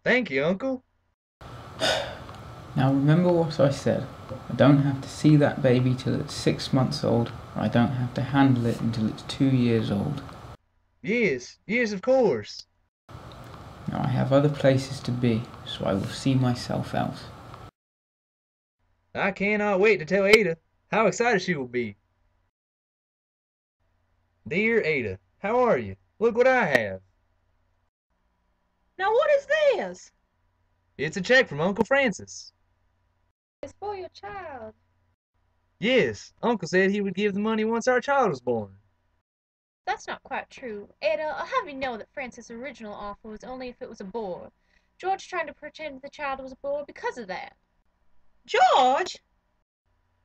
Thank you, Uncle. Now remember what I said. I don't have to see that baby till it's 6 months old. I don't have to handle it until it's 2 years old. Yes, yes, of course. Now I have other places to be, so I will see myself out. I cannot wait to tell Ada how excited she will be. Dear Ada, how are you? Look what I have. Now what is this? It's a check from Uncle Francis. It's for your child. Yes, Uncle said he would give the money once our child was born. That's not quite true. Ada, I'll have you know that Francis' original offer was only if it was a boy. George trying to pretend the child was a boy because of that. George?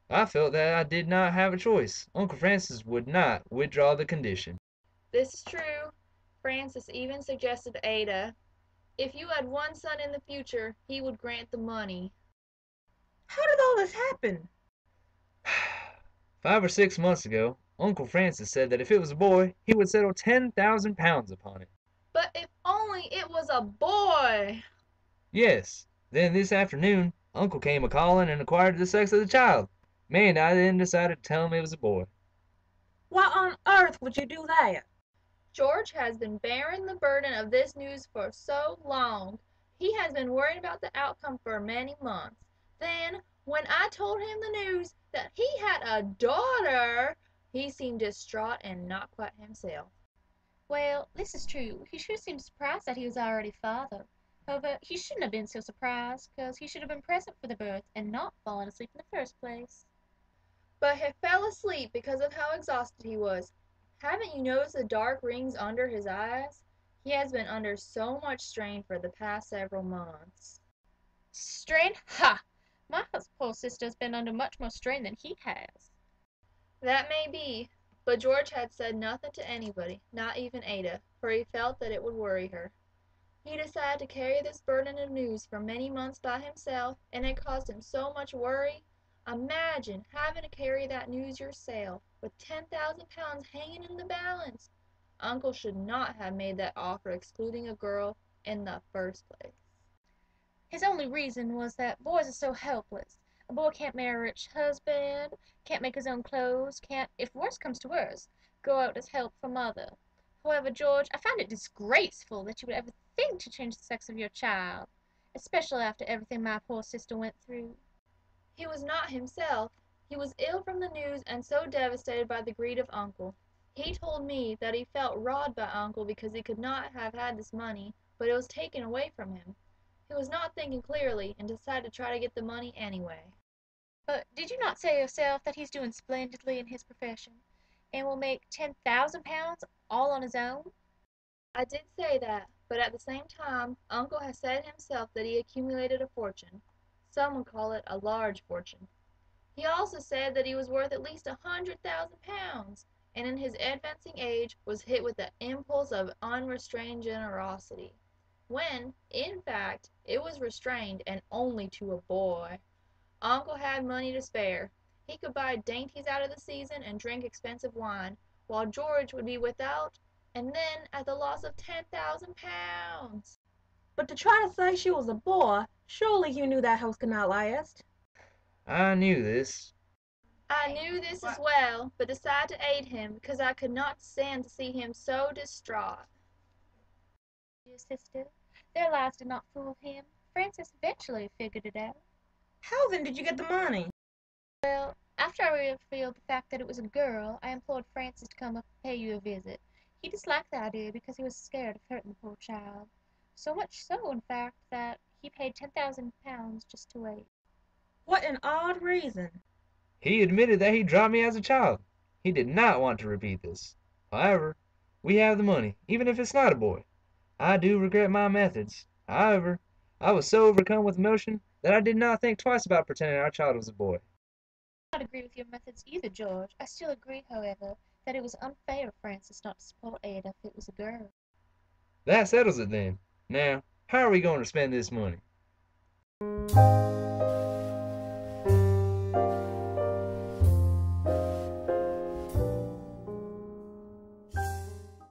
I felt that I did not have a choice. Uncle Francis would not withdraw the condition. This is true. Francis even suggested to Ada, if you had one son in the future, he would grant the money. How did all this happen? 5 or 6 months ago, Uncle Francis said that if it was a boy, he would settle 10,000 pounds upon it. But if only it was a boy! Yes. Then this afternoon, Uncle came a-calling and inquired the sex of the child. May and I then decided to tell him it was a boy. Why on earth would you do that? George has been bearing the burden of this news for so long. He has been worried about the outcome for many months. Then, when I told him the news that he had a daughter, he seemed distraught and not quite himself. Well, this is true. He sure seemed surprised that he was already father. However, he shouldn't have been so surprised, because he should have been present for the birth and not fallen asleep in the first place. But he fell asleep because of how exhausted he was. Haven't you noticed the dark rings under his eyes? He has been under so much strain for the past several months. Strain? Ha! My poor sister's been under much more strain than he has. That may be, but George had said nothing to anybody, not even Ada, for he felt that it would worry her. He decided to carry this burden of news for many months by himself, and it caused him so much worry. Imagine having to carry that news yourself, with 10,000 pounds hanging in the balance. Uncle should not have made that offer excluding a girl in the first place. His only reason was that boys are so helpless. A boy can't marry a rich husband, can't make his own clothes, can't, if worse comes to worse, go out as help for mother. However, George, I find it disgraceful that you would ever think to change the sex of your child, especially after everything my poor sister went through. He was not himself. He was ill from the news and so devastated by the greed of Uncle. He told me that he felt robbed by Uncle because he could not have had this money, but it was taken away from him. He was not thinking clearly and decided to try to get the money anyway. But did you not say yourself that he's doing splendidly in his profession, and will make 10,000 pounds all on his own? I did say that, but at the same time, Uncle has said himself that he accumulated a fortune. Some would call it a large fortune. He also said that he was worth at least 100,000 pounds, and in his advancing age was hit with the impulse of unrestrained generosity, when, in fact, it was restrained and only to a boy. Uncle had money to spare. He could buy dainties out of the season and drink expensive wine, while George would be without, and then at the loss of 10,000 pounds. But to try to say she was a boy, surely you knew that house could not last. I knew this. I knew this as well, but decided to aid him because I could not stand to see him so distraught. Dear sister, their lies did not fool him. Francis eventually figured it out. How then did you get the money? Well, after I revealed the fact that it was a girl, I implored Francis to come up and pay you a visit. He disliked the idea because he was scared of hurting the poor child. So much so, in fact, that he paid 10,000 pounds just to wait. What an odd reason. He admitted that he dropped me as a child. He did not want to repeat this. However, we have the money, even if it's not a boy. I do regret my methods. However, I was so overcome with emotion that I did not think twice about pretending our child was a boy. I don't agree with your methods either, George. I still agree, however, that it was unfair of Francis not to support Ada if it was a girl. That settles it then. Now, how are we going to spend this money?